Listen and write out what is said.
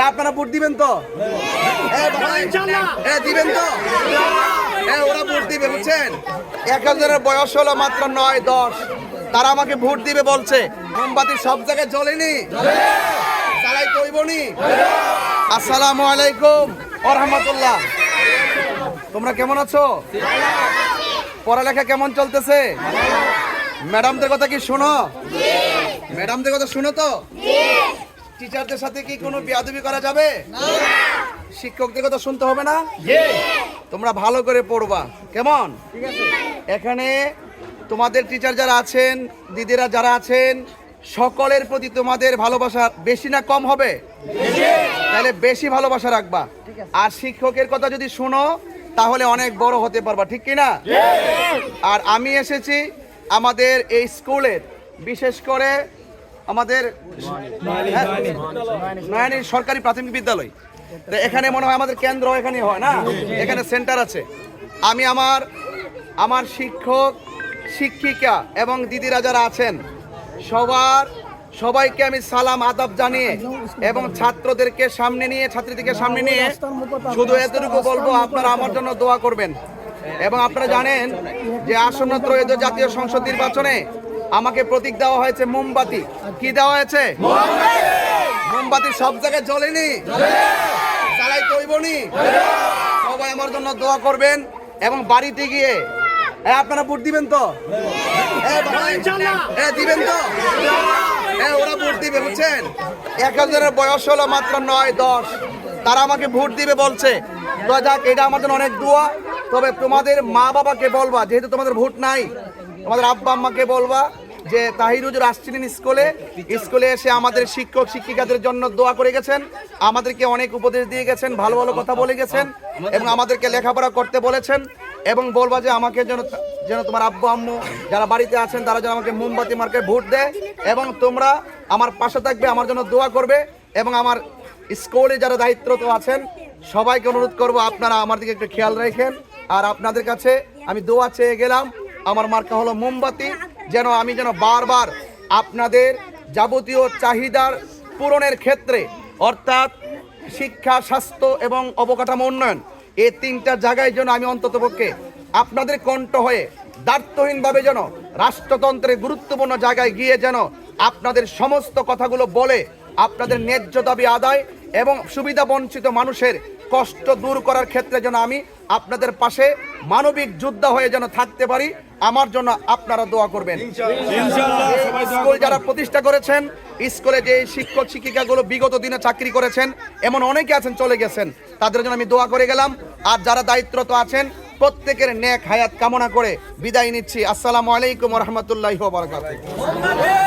আপনারা ভোট দিবেন তো? দিবেন তো? ওরা ভোট দিবে, বুঝছেন? 1000-এর বয়স হলো মাত্র 9-10, তারা আমাকে ভোট দিবে বলছে। মোমবাতি সব জায়গায় জ্বলেনি, চালাই কইবনি। আসসালামু আলাইকুম ওয়া রাহমাতুল্লাহ। তোমরা কেমন আছো? পড়ালেখা কেমন চলতেছে? ম্যাডামদের কথা কি শোনো? ম্যাডামদের কথা শুনো তো? টিচারদের সাথে কি কোনো বেয়াদবি করা যাবে? শিক্ষকদের কথা শুনতে হবে না? তোমরা ভালো করে পড়বা, কেমন? এখানে তোমাদের টিচার যারা আছেন, দিদিরা যারা আছেন, সকলের প্রতি তোমাদের ভালোবাসা বেশি না কম হবে? তাহলে বেশি ভালোবাসা রাখবা। আর শিক্ষকের কথা যদি শুনো তাহলে অনেক বড় হতে পারবা, ঠিক কিনা? আর আমি এসেছি আমাদের এই স্কুলের, বিশেষ করে আমাদের নয়ানী সরকারি প্রাথমিক বিদ্যালয়, এখানে মনে হয় আমাদের কেন্দ্র এখানে হয় না, এখানে সেন্টার আছে। আমি আমার শিক্ষক শিক্ষিকা এবং দিদিরা যারা আছেন সবাইকে আমি সালাম আদাব জানিয়ে এবং ছাত্রদেরকে সামনে নিয়ে, ছাত্রীদেরকে সামনে নিয়ে শুধু এতটুকু বলবো, আপনারা আমার জন্য দোয়া করবেন। এবং আপনারা জানেন যে আসন্ন ত্রয়োদশ জাতীয় সংসদ নির্বাচনে আমাকে প্রতীক দেওয়া হয়েছে মোমবাতি। কি দেওয়া হয়েছে? মোমবাতি সব জায়গায় জ্বলেনি, চালাই কইবনি। সবাই আমার জন্য দোয়া করবেন এবং বাড়িতে গিয়ে আপনারা ভোট দিবেন তো? দিবেন তো? ওরা ভোট দিবে, বুঝছেন? 1000-এর বয়স হলো মাত্র 9-10, তারা আমাকে ভোট দিবে বলছে। তো যাক, এটা আমার জন্য অনেক দোয়া। তবে তোমাদের মা বাবাকে বলবা, যেহেতু তোমাদের ভোট নাই, তোমাদের আব্বা আম্মাকে বলবা যে তাহির হুজুর আসছিলেন স্কুলে এসে আমাদের শিক্ষক শিক্ষিকাদের জন্য দোয়া করে গেছেন, আমাদেরকে অনেক উপদেশ দিয়ে গেছেন, ভালো ভালো কথা বলে গেছেন এবং আমাদেরকে লেখাপড়া করতে বলেছেন। এবং বলবা যে আমাকে যেন তোমার আব্বু আম্মু যারা বাড়িতে আছেন তারা যেন আমাকে মোমবাতি মার্কায় ভোট দেয় এবং তোমরা আমার পাশে থাকবে, আমার জন্য দোয়া করবে। এবং আমার স্কুলে যারা দায়িত্বরত আছেন সবাইকে অনুরোধ করব আপনারা আমার দিকে একটু খেয়াল রাখেন। আর আপনাদের কাছে আমি দোয়া চেয়ে গেলাম, আমার মার্কা হলো মোমবাতি, আমি যেন বারবার আপনাদের যাবতীয় চাহিদার পূরণের ক্ষেত্রে, অর্থাৎ শিক্ষা, স্বাস্থ্য এবং অবকাঠামো উন্নয়ন, এই 3টা জায়গায় যেন আমি অন্ততপক্ষে আপনাদের কণ্ঠ হয়ে দ্বার্থহীনভাবে যেন রাষ্ট্রতন্ত্রের গুরুত্বপূর্ণ জায়গায় গিয়ে যেন আপনাদের সমস্ত কথাগুলো বলে আপনাদের ন্যায্য দাবি আদায় এবং সুবিধা বঞ্চিত মানুষের কষ্ট দূর করার ক্ষেত্রে যেন আমি আপনাদের পাশে মানবিক যোদ্ধা হয়ে যেন থাকতে পারি। আমার জন্য আপনারা দোয়া করবেন। স্কুল যারা প্রতিষ্ঠা করেছেন, স্কুলে যে শিক্ষক শিক্ষিকাগুলো বিগত দিনে চাকরি করেছেন, এমন অনেকে আছেন চলে গেছেন, তাদের জন্য আমি দোয়া করে গেলাম। আর যারা দায়িত্বরত আছেন প্রত্যেকের নেক হায়াত কামনা করে বিদায় নিচ্ছি। আসসালামু আলাইকুম ওয়া রাহমাতুল্লাহি ওয়া বারাকাতুহু।